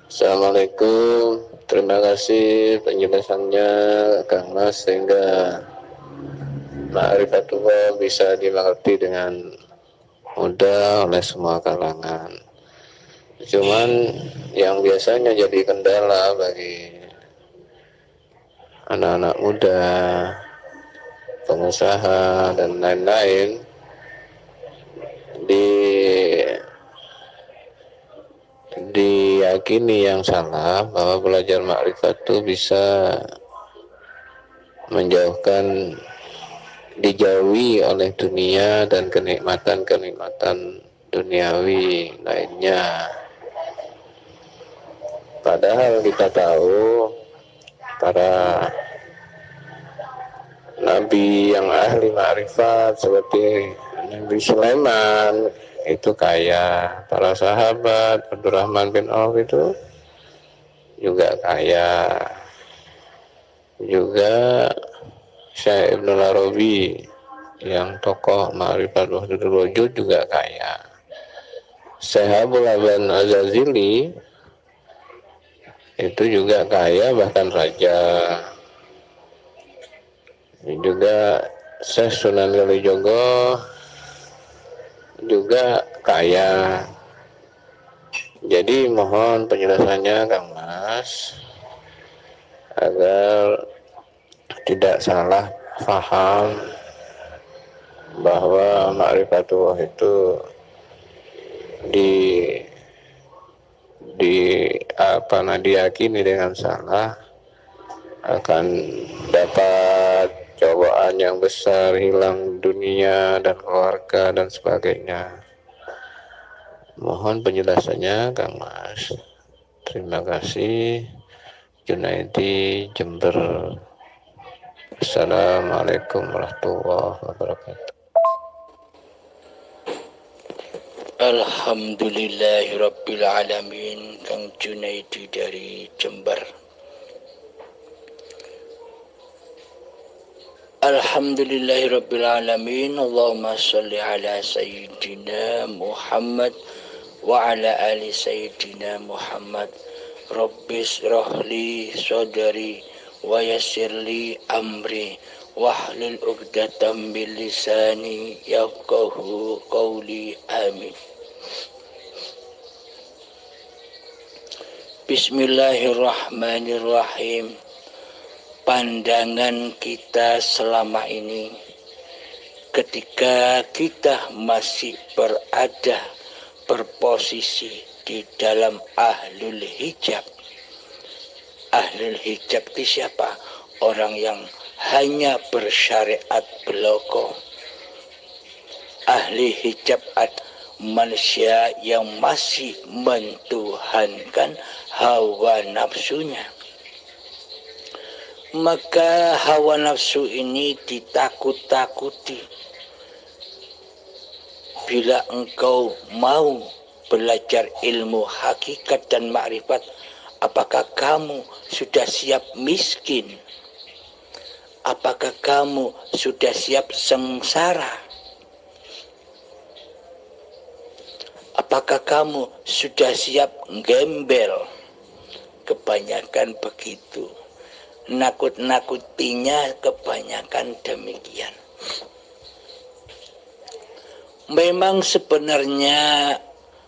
Assalamualaikum. Terima kasih penjelasannya Kang Mas, sehingga ma'rifatullah bisa dimengerti dengan mudah oleh semua kalangan. Cuman yang biasanya jadi kendala bagi anak-anak muda, pengusaha dan lain-lain, diyakini yang salah bahwa belajar makrifat itu bisa menjauhkan, dijauhi oleh dunia dan kenikmatan-kenikmatan duniawi lainnya. Padahal kita tahu para nabi yang ahli makrifat seperti Nabi Sulaiman itu kaya, para sahabat Abdurrahman bin Auf itu juga kaya, juga Syekh Ibnul Arabi yang tokoh Ma'rifat Wahdatul Wujud juga kaya. Syekh Abdul Aban Azazili itu juga kaya, bahkan raja. Juga Syekh Sunan Kalijogo juga kaya. Jadi mohon penjelasannya Kang Mas, agar tidak salah faham bahwa ma'rifatullah itu diyakini dengan salah akan dapat cobaan yang besar, hilang dunia dan keluarga dan sebagainya. Mohon penjelasannya Kang Mas. Terima kasih. Junaidi, Jember. Assalamualaikum warahmatullahi wabarakatuh. Alhamdulillahirabbil alamin. Kang Junaidi dari Jember. Alhamdulillahirabbil alamin. Allahumma shalli ala sayyidina Muhammad wa ala ali sayyidina Muhammad. Rabbis rohli sodari wa yassirli amri wahlul 'uqdatam min lisani yafqahu qawli. Amin. Bismillahirrahmanirrahim. Pandangan kita selama ini ketika kita masih berposisi di dalam ahlul hijab. Ahlul hijab itu siapa? Orang yang hanya bersyariat beloko. Ahli hijab adalah manusia yang masih mentuhankan hawa nafsunya. Maka hawa nafsu ini ditakut-takuti. Bila engkau mau belajar ilmu hakikat dan makrifat, apakah kamu sudah siap miskin? Apakah kamu sudah siap sengsara? Apakah kamu sudah siap gembel? Kebanyakan begitu. Nakut-nakutinya kebanyakan demikian. Memang sebenarnya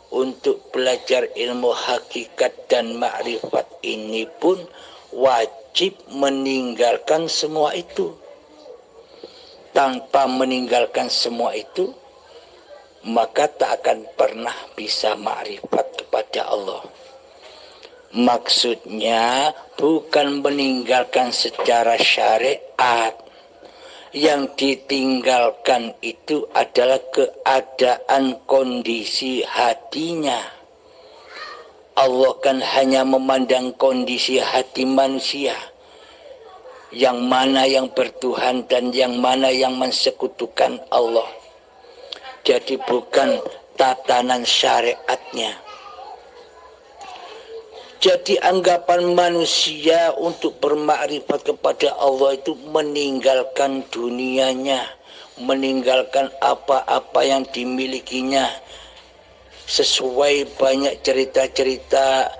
untuk belajar ilmu hakikat dan makrifat ini pun wajib meninggalkan semua itu. Tanpa meninggalkan semua itu, maka tak akan pernah bisa makrifat kepada Allah. Maksudnya bukan meninggalkan secara syariat. Yang ditinggalkan itu adalah keadaan kondisi hatinya. Allah kan hanya memandang kondisi hati manusia. Yang mana yang bertuhan dan yang mana yang mensekutukan Allah. Jadi bukan tatanan syariatnya. Jadi anggapan manusia untuk bermakrifat kepada Allah itu meninggalkan dunianya, meninggalkan apa-apa yang dimilikinya. Sesuai banyak cerita-cerita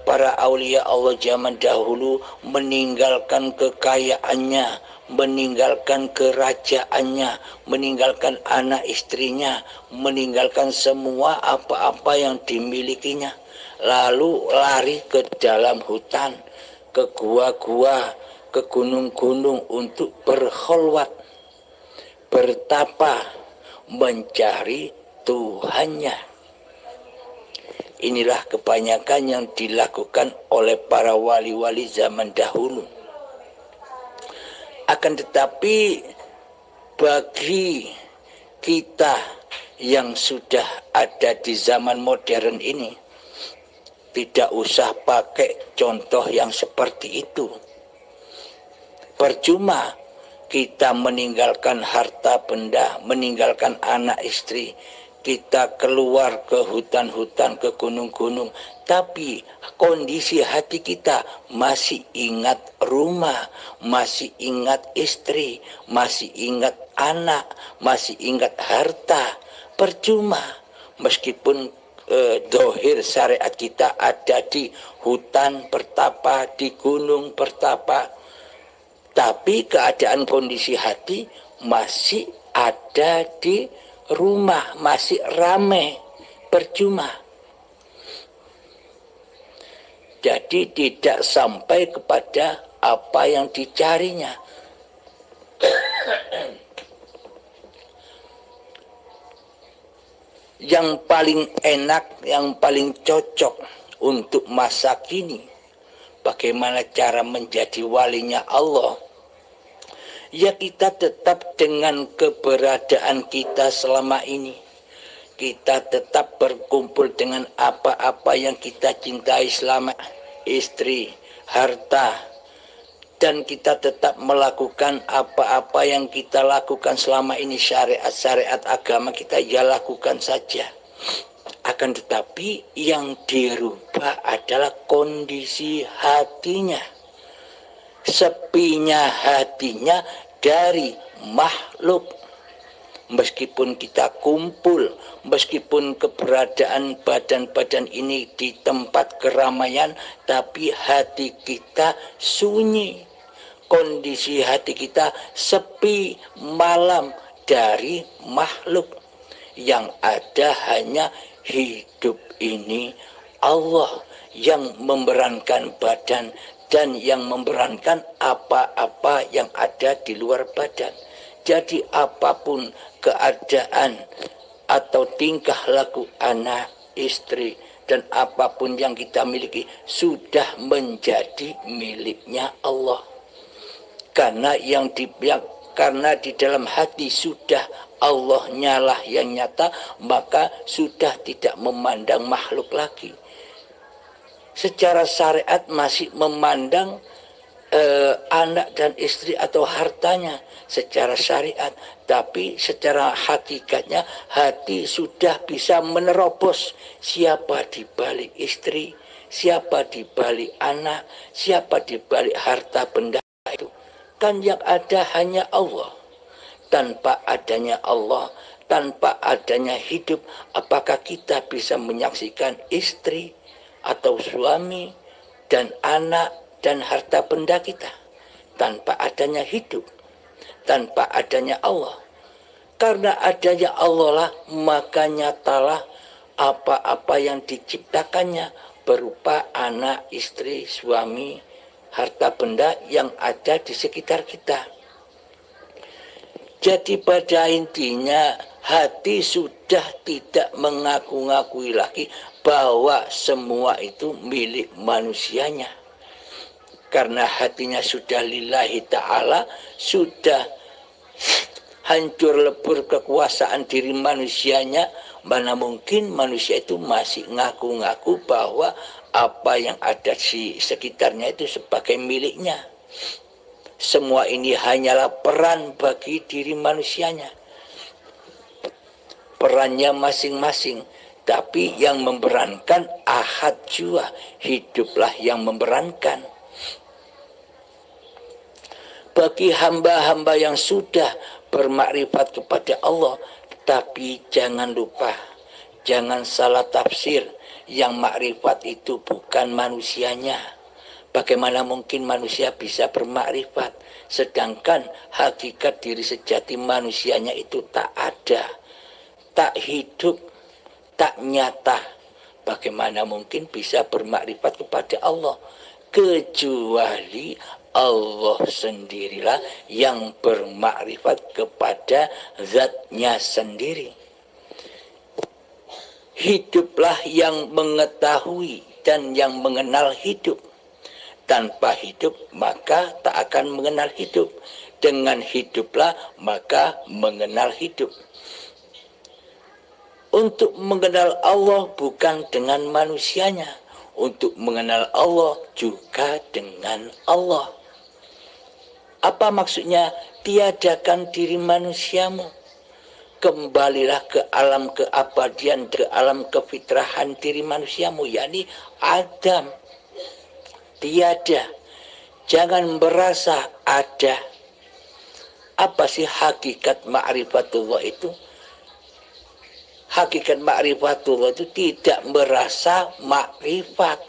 para aulia Allah zaman dahulu meninggalkan kekayaannya, meninggalkan kerajaannya, meninggalkan anak istrinya, meninggalkan semua apa-apa yang dimilikinya, lalu lari ke dalam hutan, ke gua-gua, ke gunung-gunung untuk berkholwat, bertapa, mencari Tuhannya. Inilah kebanyakan yang dilakukan oleh para wali-wali zaman dahulu. Akan tetapi bagi kita yang sudah ada di zaman modern ini, tidak usah pakai contoh yang seperti itu. Percuma kita meninggalkan harta benda, meninggalkan anak istri, kita keluar ke hutan-hutan, ke gunung-gunung, tapi kondisi hati kita masih ingat rumah, masih ingat istri, masih ingat anak, masih ingat harta. Percuma, meskipun dohir syariat kita ada di hutan bertapa, di gunung bertapa, tapi keadaan kondisi hati masih ada di rumah, masih ramai. Percuma. Jadi tidak sampai kepada apa yang dicarinya. Yang paling enak, yang paling cocok untuk masa kini, bagaimana cara menjadi walinya Allah? Ya kita tetap dengan keberadaan kita selama ini. Kita tetap berkumpul dengan apa-apa yang kita cintai selama istri, harta. Dan kita tetap melakukan apa-apa yang kita lakukan selama ini, syariat-syariat agama kita ya lakukan saja. Akan tetapi yang dirubah adalah kondisi hatinya. Sepinya hatinya dari makhluk. Meskipun kita kumpul, meskipun keberadaan badan-badan ini di tempat keramaian, tapi hati kita sunyi. Kondisi hati kita sepi malam dari makhluk. Yang ada hanya hidup ini Allah yang memberankan badan dan yang memberankan apa-apa yang ada di luar badan. Jadi apapun keadaan atau tingkah laku anak, istri, dan apapun yang kita miliki sudah menjadi miliknya Allah. Karena karena di dalam hati sudah Allah nyala yang nyata, maka sudah tidak memandang makhluk lagi. Secara syariat masih memandang anak dan istri atau hartanya secara syariat, tapi secara hakikatnya hati sudah bisa menerobos siapa di balik istri, siapa di balik anak, siapa di balik harta benda itu. Kan yang ada hanya Allah. Tanpa adanya Allah, tanpa adanya hidup, apakah kita bisa menyaksikan istri atau suami dan anak dan harta benda kita? Tanpa adanya hidup, tanpa adanya Allah. Karena adanya Allah lah, maka nyatalah apa-apa yang diciptakannya berupa anak, istri, suami, harta benda yang ada di sekitar kita. Jadi pada intinya hati sudah tidak mengaku-ngakui lagi bahwa semua itu milik manusianya. Karena hatinya sudah lillahi ta'ala, sudah hancur lebur kekuasaan diri manusianya, mana mungkin manusia itu masih ngaku-ngaku bahwa apa yang ada di sekitarnya itu sebagai miliknya. Semua ini hanyalah peran bagi diri manusianya. Perannya masing-masing. Tapi yang memberankan ahad jua. Hiduplah yang memberankan. Bagi hamba-hamba yang sudah bermakrifat kepada Allah. Tapi jangan lupa. Jangan salah tafsir. Yang makrifat itu bukan manusianya. Bagaimana mungkin manusia bisa bermakrifat, sedangkan hakikat diri sejati manusianya itu tak ada, tak hidup, tak nyata. Bagaimana mungkin bisa bermakrifat kepada Allah? Kecuali Allah sendirilah yang bermakrifat kepada zatnya sendiri. Hiduplah yang mengetahui dan yang mengenal hidup. Tanpa hidup maka tak akan mengenal hidup. Dengan hiduplah maka mengenal hidup. Untuk mengenal Allah bukan dengan manusianya. Untuk mengenal Allah juga dengan Allah. Apa maksudnya? Tiadakan diri manusiamu. Kembalilah ke alam keabadian, ke alam kefitrahan diri manusiamu, yakni Adam. Tiada. Jangan merasa ada. Apa sih hakikat ma'rifatullah itu? Hakikat ma'rifatullah itu tidak merasa makrifat.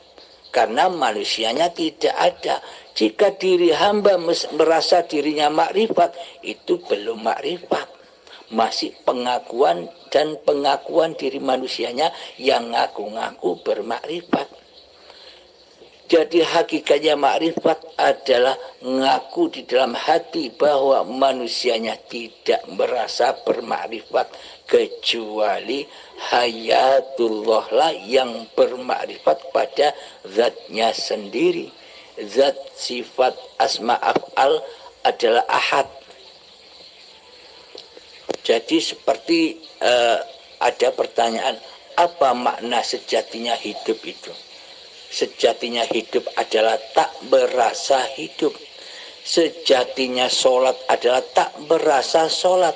Karena manusianya tidak ada. Jika diri hamba merasa dirinya makrifat, itu belum makrifat. Masih pengakuan dan pengakuan diri manusianya yang ngaku-ngaku bermakrifat. Jadi hakikatnya makrifat adalah ngaku di dalam hati bahwa manusianya tidak merasa bermakrifat, kecuali hayatullah lah yang bermakrifat pada zatnya sendiri. Zat sifat asma af'al adalah ahad. Jadi seperti ada pertanyaan, apa makna sejatinya hidup itu? Sejatinya hidup adalah tak berasa hidup. Sejatinya sholat adalah tak berasa sholat.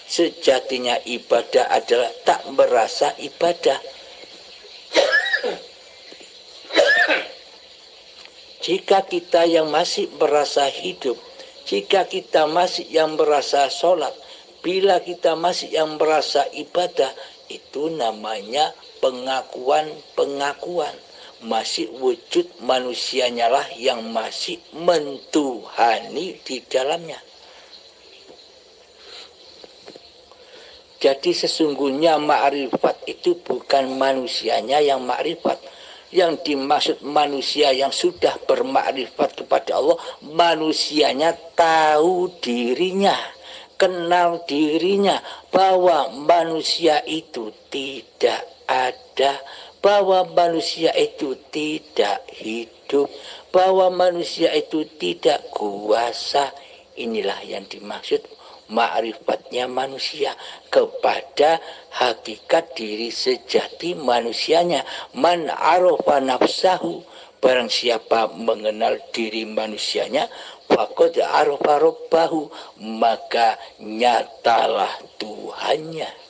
Sejatinya ibadah adalah tak berasa ibadah. Jika kita yang masih berasa hidup, jika kita masih yang berasa sholat, bila kita masih yang berasa ibadah, itu namanya pengakuan-pengakuan. Masih wujud manusianya lah yang masih mentuhani di dalamnya. Jadi sesungguhnya ma'rifat itu bukan manusianya yang ma'rifat. Yang dimaksud manusia yang sudah bermakrifat kepada Allah, manusianya tahu dirinya, kenal dirinya, bahwa manusia itu tidak ada, bahwa manusia itu tidak hidup, bahwa manusia itu tidak kuasa. Inilah yang dimaksud ma'rifatnya manusia kepada hakikat diri sejati manusianya. Man arafa nafsahu, barang siapa mengenal diri manusianya, faqad arafa rabbahu, maka nyatalah Tuhannya.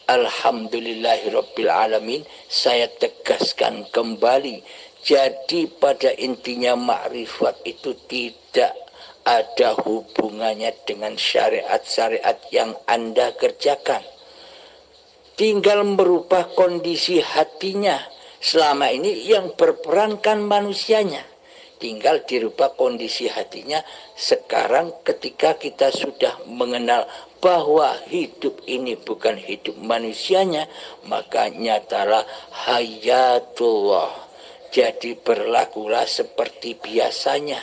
Alhamdulillahirabbil alamin. Saya tegaskan kembali, jadi pada intinya makrifat itu tidak ada hubungannya dengan syariat-syariat yang Anda kerjakan. Tinggal merubah kondisi hatinya. Selama ini yang berperankan manusianya. Tinggal dirubah kondisi hatinya. Sekarang ketika kita sudah mengenal bahwa hidup ini bukan hidup manusianya, maka nyatalah hayatullah. Jadi berlakulah seperti biasanya.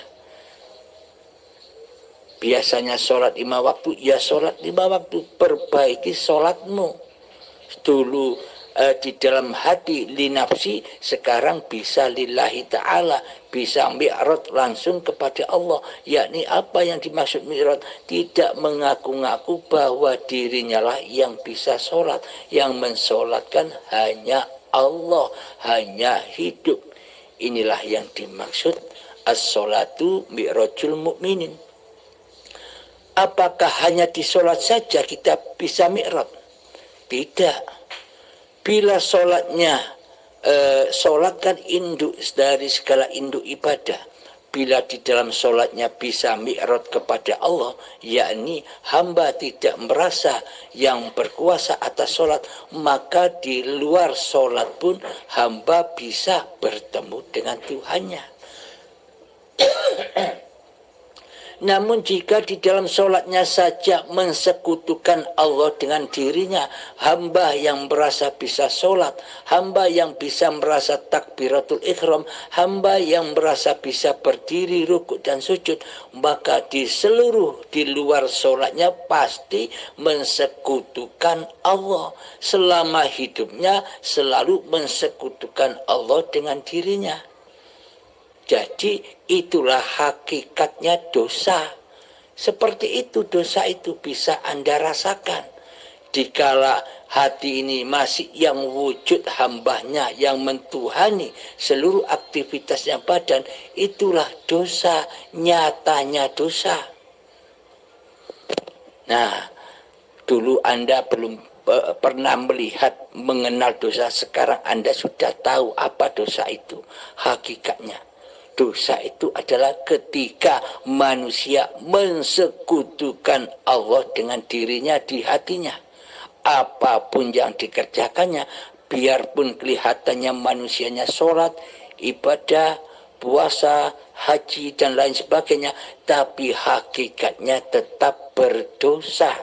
Biasanya sholat 5 waktu, ya sholat 5 waktu. Perbaiki sholatmu. Dulu di dalam hati linafsi, sekarang bisa lillahi ta'ala. Bisa mi'rad langsung kepada Allah. Yakni apa yang dimaksud mi'rad? Tidak mengaku-ngaku bahwa dirinya lah yang bisa sholat. Yang mensolatkan hanya Allah, hanya hidup. Inilah yang dimaksud as-sholatu mi'rajul mu'minin. Apakah hanya di sholat saja kita bisa mi'raj? Tidak. Bila sholatnya, sholat kan induk dari segala induk ibadah. bila di dalam sholatnya bisa mi'rad kepada Allah, yakni hamba tidak merasa yang berkuasa atas sholat, maka di luar sholat pun hamba bisa bertemu dengan Tuhannya. Namun jika di dalam sholatnya saja mensekutukan Allah dengan dirinya, hamba yang merasa bisa sholat, hamba yang bisa merasa takbiratul ihram, hamba yang merasa bisa berdiri, rukuk dan sujud, maka di luar sholatnya pasti mensekutukan Allah. Selama hidupnya selalu mensekutukan Allah dengan dirinya. Jadi itulah hakikatnya dosa. Seperti itu dosa itu bisa Anda rasakan. Dikala hati ini masih yang wujud hambanya yang mentuhani seluruh aktivitasnya badan, itulah dosa, nyatanya dosa. Nah, dulu Anda belum pernah melihat, mengenal dosa, sekarang Anda sudah tahu apa dosa itu hakikatnya. Dosa itu adalah ketika manusia mensekutukan Allah dengan dirinya di hatinya. Apapun yang dikerjakannya, biarpun kelihatannya manusianya sholat, ibadah, puasa, haji, dan lain sebagainya, tapi hakikatnya tetap berdosa.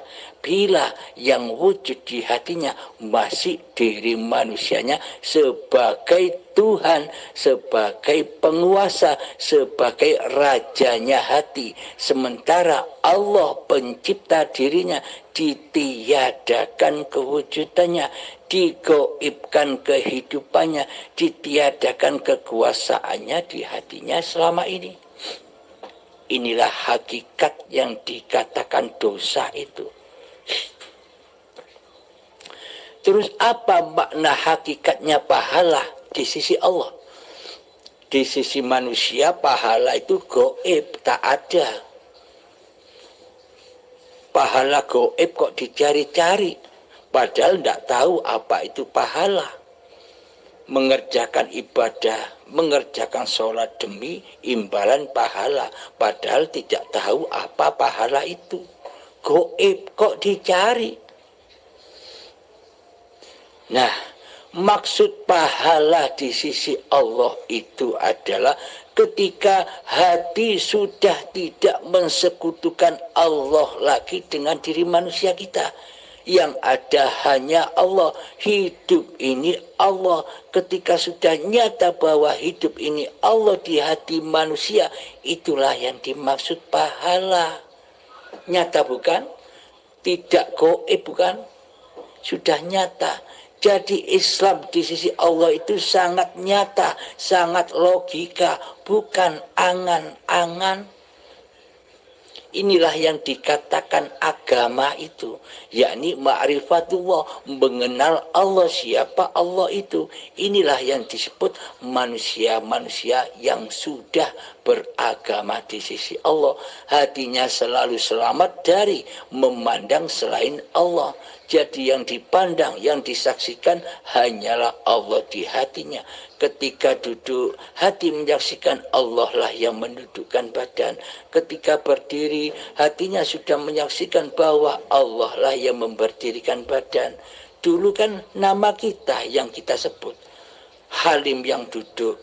Bila yang wujud di hatinya masih diri manusianya sebagai Tuhan, sebagai penguasa, sebagai rajanya hati. Sementara Allah pencipta dirinya ditiadakan kewujudannya, digoibkan kehidupannya, ditiadakan kekuasaannya di hatinya selama ini. Inilah hakikat yang dikatakan dosa itu. Terus apa makna hakikatnya pahala di sisi Allah? Di sisi manusia pahala itu gaib, tak ada. Pahala gaib kok dicari-cari, padahal tidak tahu apa itu pahala. Mengerjakan ibadah, mengerjakan sholat demi imbalan pahala, padahal tidak tahu apa pahala itu. Gaib kok dicari. Nah, maksud pahala di sisi Allah itu adalah ketika hati sudah tidak mensekutukan Allah lagi dengan diri manusia kita. Yang ada hanya Allah, hidup ini Allah. Ketika sudah nyata bahwa hidup ini Allah di hati manusia, itulah yang dimaksud pahala. Nyata bukan? Tidak gaib bukan? Sudah nyata. Jadi Islam di sisi Allah itu sangat nyata, sangat logika, bukan angan-angan. Inilah yang dikatakan agama itu, yakni ma'rifatullah, mengenal Allah, siapa Allah itu. Inilah yang disebut manusia-manusia yang sudah beragama di sisi Allah. Hatinya selalu selamat dari memandang selain Allah. Jadi yang dipandang, yang disaksikan hanyalah Allah di hatinya. Ketika duduk, hati menyaksikan Allah lah yang mendudukkan badan. Ketika berdiri, hatinya sudah menyaksikan bahwa Allah lah yang memberdirikan badan. Dulu kan nama kita yang kita sebut. Halim yang duduk,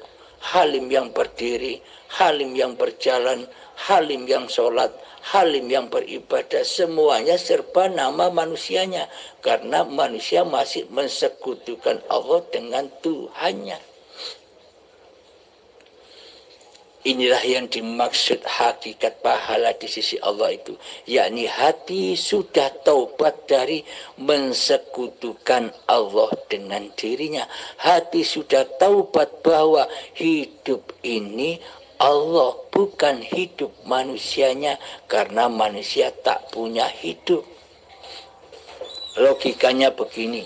Halim yang berdiri, Halim yang berjalan, Halim yang sholat, Halim yang beribadah, semuanya serba nama manusianya. Karena manusia masih mensekutukan Allah dengan Tuhannya. Inilah yang dimaksud hakikat pahala di sisi Allah itu. Yakni hati sudah taubat dari mensekutukan Allah dengan dirinya. Hati sudah taubat bahwa hidup ini Allah, bukan hidup manusianya. Karena manusia tak punya hidup. Logikanya begini.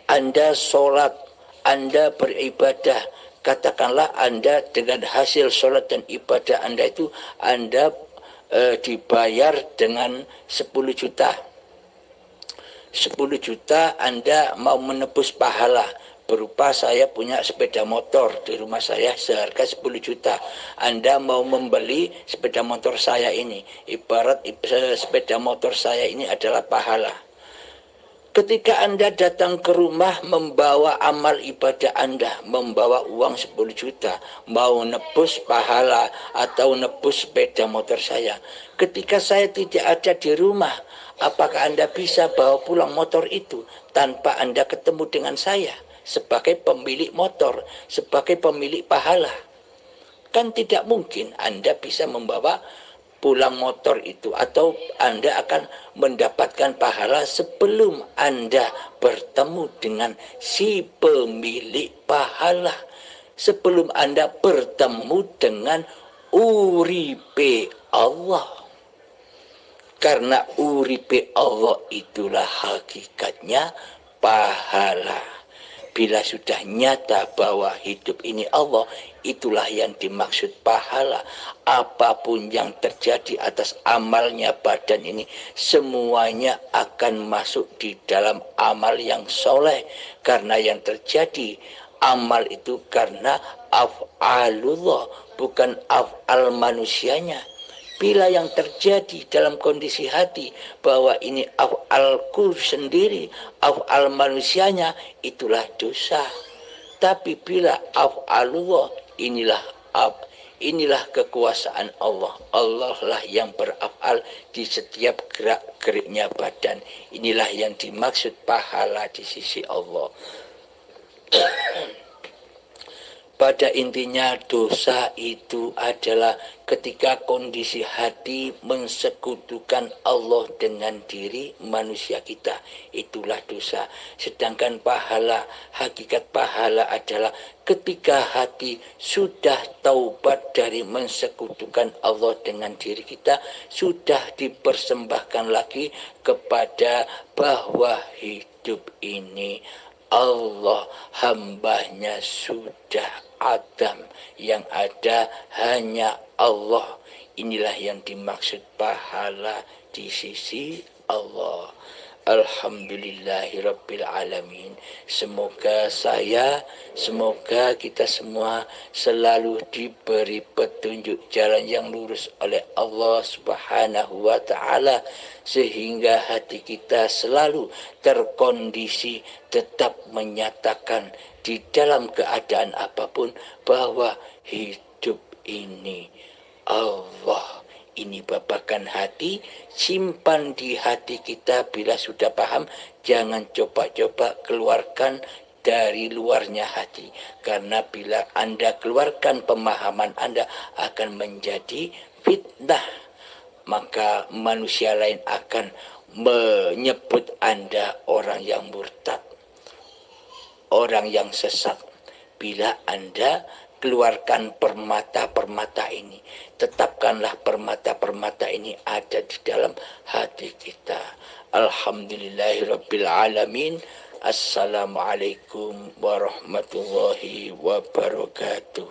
Anda sholat, Anda beribadah, katakanlah Anda dengan hasil sholat dan ibadah Anda itu, Anda dibayar dengan 10 juta. 10 juta Anda mau menebus pahala. berupa saya punya sepeda motor di rumah saya seharga 10 juta. Anda mau membeli sepeda motor saya ini, ibarat sepeda motor saya ini adalah pahala. Ketika Anda datang ke rumah membawa amal ibadah Anda, membawa uang 10 juta, mau nebus pahala atau nebus sepeda motor saya. Ketika saya tidak ada di rumah, apakah Anda bisa bawa pulang motor itu tanpa Anda ketemu dengan saya sebagai pemilik motor, sebagai pemilik pahala? Kan tidak mungkin Anda bisa membawa pulang motor itu, atau Anda akan mendapatkan pahala sebelum Anda bertemu dengan si pemilik pahala, sebelum Anda bertemu dengan uripe Allah. Karena uripe Allah itulah hakikatnya pahala. Bila sudah nyata bahwa hidup ini Allah, itulah yang dimaksud pahala. Apapun yang terjadi atas amalnya badan ini, semuanya akan masuk di dalam amal yang soleh. Karena yang terjadi amal itu karena af'alullah, bukan af'al manusianya. Bila yang terjadi dalam kondisi hati bahwa ini af'alku sendiri, af'al manusianya, itulah dosa. Tapi bila af'alullah, inilah kekuasaan Allah. Allah lah yang beraf'al di setiap gerak-geriknya badan. Inilah yang dimaksud pahala di sisi Allah. Pada intinya dosa itu adalah ketika kondisi hati mensekutukan Allah dengan diri manusia kita. Itulah dosa. Sedangkan pahala, hakikat pahala adalah ketika hati sudah taubat dari mensekutukan Allah dengan diri kita, sudah dipersembahkan lagi kepada bahwa hidup ini Allah, hambanya sudah Adam, yang ada hanya Allah. Inilah yang dimaksud pahala di sisi Allah. Alhamdulillahirabbil alamin. Semoga kita semua selalu diberi petunjuk jalan yang lurus oleh Allah Subhanahu wa taala, sehingga hati kita selalu terkondisi tetap menyatakan di dalam keadaan apapun bahwa hidup ini Allah. Ini babakan hati, simpan di hati kita. Bila sudah paham, jangan coba-coba keluarkan dari luarnya hati. Karena bila Anda keluarkan pemahaman Anda akan menjadi fitnah. Maka manusia lain akan menyebut Anda orang yang murtad, orang yang sesat. Bila Anda keluarkan permata-permata ini, tetapkanlah permata-permata ini ada di dalam hati kita. Alhamdulillahirabbil alamin. Assalamualaikum warahmatullahi wabarakatuh.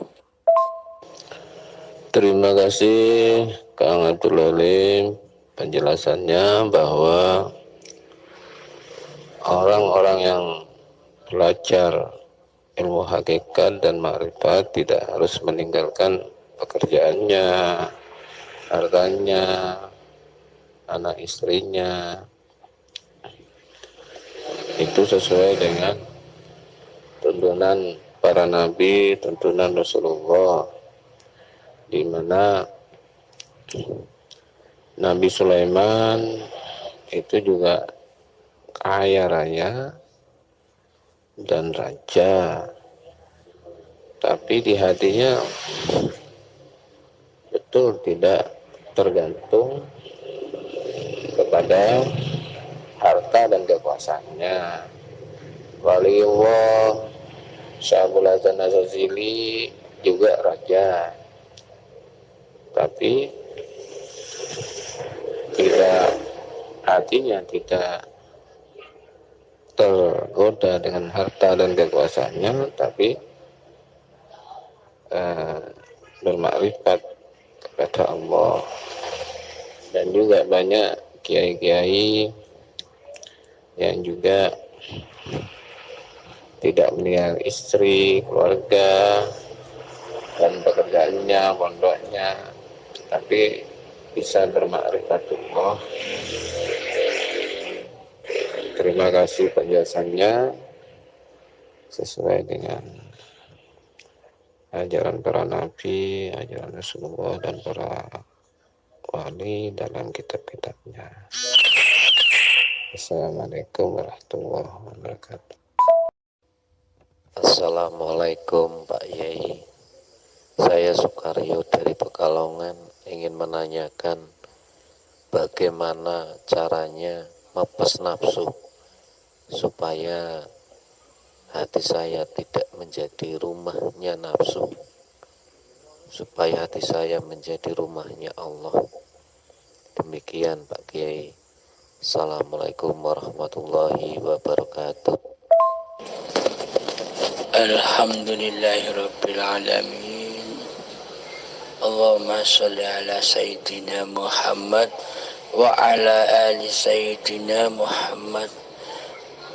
Terima kasih Kang Abdul Halim penjelasannya bahwa orang-orang yang belajar ilmu hakikat dan makrifat tidak harus meninggalkan pekerjaannya, hartanya, anak istrinya. Itu sesuai dengan tuntunan para nabi, tuntunan Rasulullah, di mana Nabi Sulaiman itu juga kaya raya dan raja, tapi di hatinya betul tidak tergantung kepada harta dan kekuasaannya. Waliullah Syabul Hasan Asazili juga raja, tapi tidak, hatinya tidak tergoda dengan harta dan kekuasaannya, tapi bermakrifat kepada Allah. Dan juga banyak kiai-kiai yang juga tidak meninggalkan istri, keluarga, dan pekerjaannya, pondoknya, tapi bisa bermakrifatullah. Terima kasih penjelasannya sesuai dengan ajaran para nabi, ajaran Rasulullah dan para wali dalam kitab-kitabnya. Assalamualaikum warahmatullahi wabarakatuh. Assalamualaikum Pak Yai. Saya Sukaryo dari Pekalongan ingin menanyakan bagaimana caranya mepes nafsu supaya hati saya tidak menjadi rumahnya nafsu, supaya hati saya menjadi rumahnya Allah. Demikian Pak Kiai. Assalamualaikum warahmatullahi wabarakatuh. Alhamdulillahirabbil alamin. Allahumma shalli ala sayyidina Muhammad wa ala ali sayyidina Muhammad.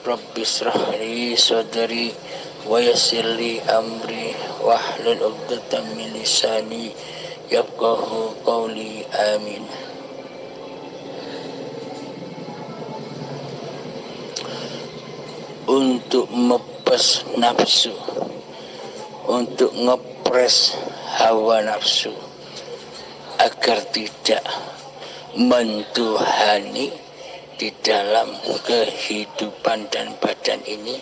Rabbi shrah li sadri wa yassir li amri wahlul 'uqdatam min lisani yafqahu qawli. Amin. Untuk mepes nafsu, untuk ngepres hawa nafsu agar tidak mentuhani di dalam kehidupan dan badan ini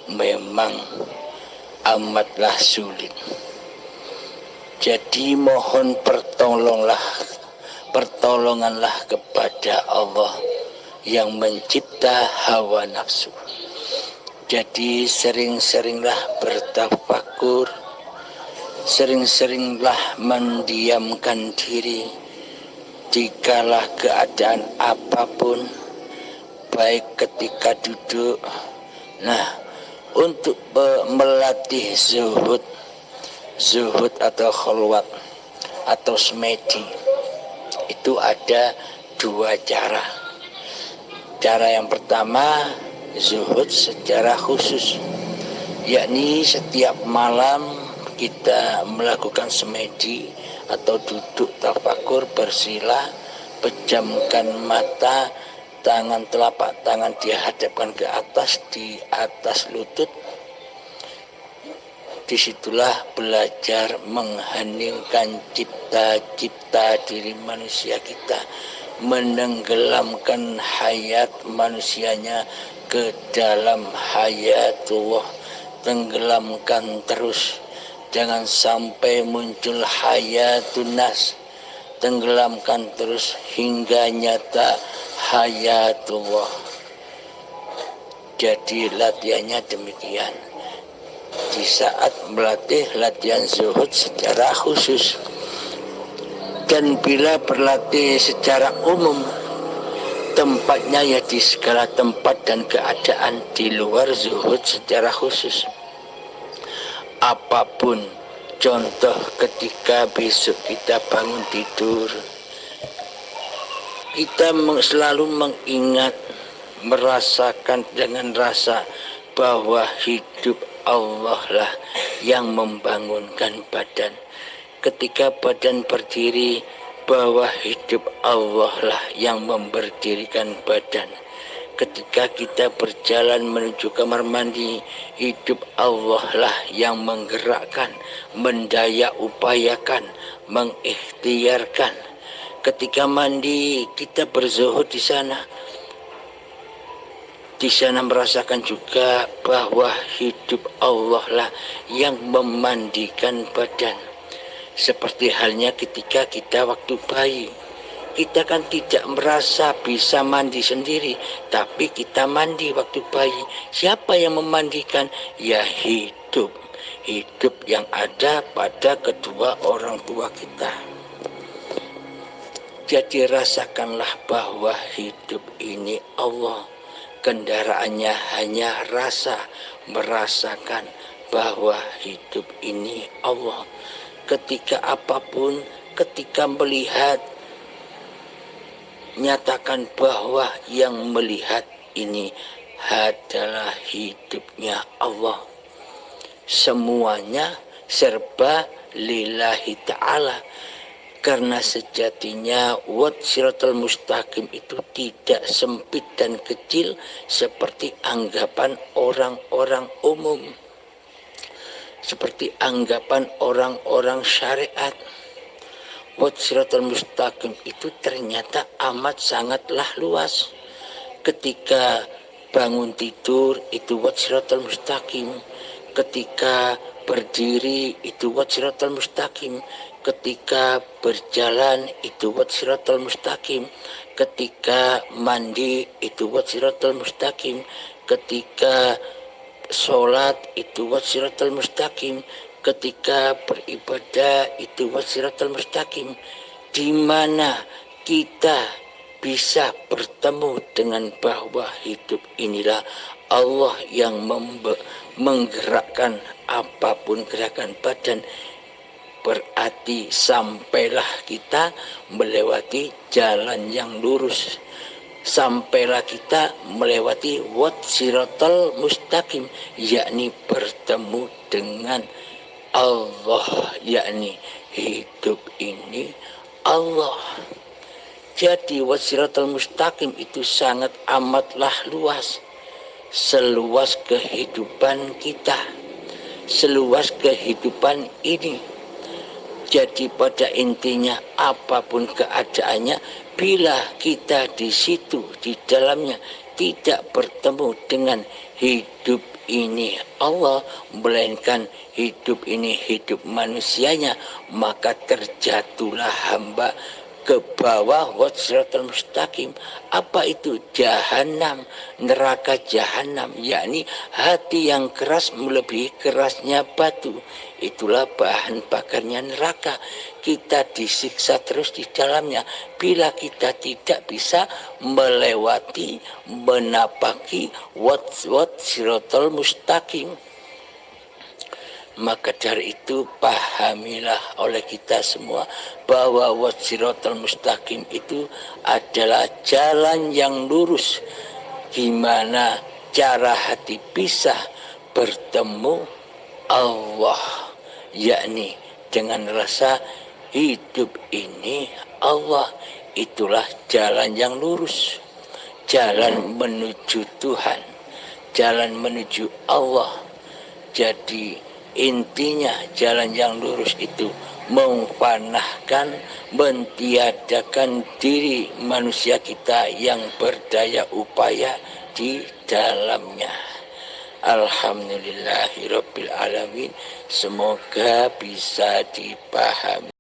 memang amatlah sulit. Jadi mohon pertolonganlah kepada Allah yang mencipta hawa nafsu. Jadi sering-seringlah bertafakur, sering-seringlah mendiamkan diri dikalah keadaan apapun, baik ketika duduk. Nah, untuk melatih zuhud atau khalwat atau semedi itu ada dua cara. Cara yang pertama, zuhud secara khusus, yakni setiap malam kita melakukan semedi atau duduk tafakur bersila, pejamkan mata, tangan telapak tangan dihadapkan ke atas, di atas lutut. Disitulah belajar mengheningkan cipta-cipta diri manusia kita, menenggelamkan hayat manusianya ke dalam hayatullah, tenggelamkan terus, jangan sampai muncul hayatun nas, tenggelamkan terus hingga nyata hayatullah. Jadi latihannya demikian. Di saat melatih latihan zuhud secara khusus, dan bila berlatih secara umum, tempatnya ya di segala tempat dan keadaan di luar zuhud secara khusus. Apapun, contoh ketika besok kita bangun tidur, kita selalu mengingat, merasakan dengan rasa bahwa hidup Allah lah yang membangunkan badan. Ketika badan berdiri, bahwa hidup Allah lah yang memberdirikan badan. Ketika kita berjalan menuju kamar mandi, hidup Allah lah yang menggerakkan, mendaya upayakan, mengikhtiarkan. Ketika mandi, kita berzuhud di sana. Di sana merasakan juga bahwa hidup Allah lah yang memandikan badan. Seperti halnya ketika kita waktu bayi, kita kan tidak merasa bisa mandi sendiri, tapi kita mandi waktu bayi. Siapa yang memandikan? Ya hidup yang ada pada kedua orang tua kita. Jadi rasakanlah bahwa hidup ini Allah. Kendaraannya hanya rasa, merasakan bahwa hidup ini Allah. Ketika apapun, ketika melihat, nyatakan bahwa yang melihat ini adalah hidupnya Allah. Semuanya serba lillahi ta'ala. Karena sejatinya siratal mustaqim itu tidak sempit dan kecil seperti anggapan orang-orang umum, seperti anggapan orang-orang syariat. Siratal mustaqim itu ternyata amat sangatlah luas. Ketika bangun tidur itu siratal mustaqim, ketika berdiri itu siratal mustaqim, ketika berjalan itu siratal mustaqim, ketika mandi itu siratal mustaqim, ketika sholat itu siratal mustaqim, ketika beribadah itu siratal mustaqim. Di mana kita bisa bertemu dengan bahwa hidup inilah Allah yang menggerakkan apapun gerakan badan. Berarti sampailah kita melewati jalan yang lurus, sampailah kita melewati siratal mustaqim, yakni bertemu dengan Allah, yakni hidup ini Allah. Jadi siratal mustaqim itu sangat amatlah luas, seluas kehidupan kita, seluas kehidupan ini. Jadi pada intinya apapun keadaannya, bila kita di situ, di dalamnya tidak bertemu dengan hidup ini Allah, melainkan hidup ini hidup manusianya, maka terjatuhlah hamba ke bawah siratal mustaqim. Apa itu? Jahanam, neraka jahanam, yakni hati yang keras melebihi kerasnya batu. Itulah bahan bakarnya neraka. Kita disiksa terus di dalamnya bila kita tidak bisa melewati, menapaki siratal mustaqim. Maka dari itu pahamilah oleh kita semua bahwa siratal mustaqim itu adalah jalan yang lurus, gimana cara hati bisa bertemu Allah, yakni dengan rasa hidup ini Allah. Itulah jalan yang lurus, jalan menuju Tuhan, jalan menuju Allah. Jadi intinya jalan yang lurus itu mempanahkan, mentiadakan diri manusia kita yang berdaya upaya di dalamnya. Alhamdulillahirabbil alamin. Semoga bisa dipahami.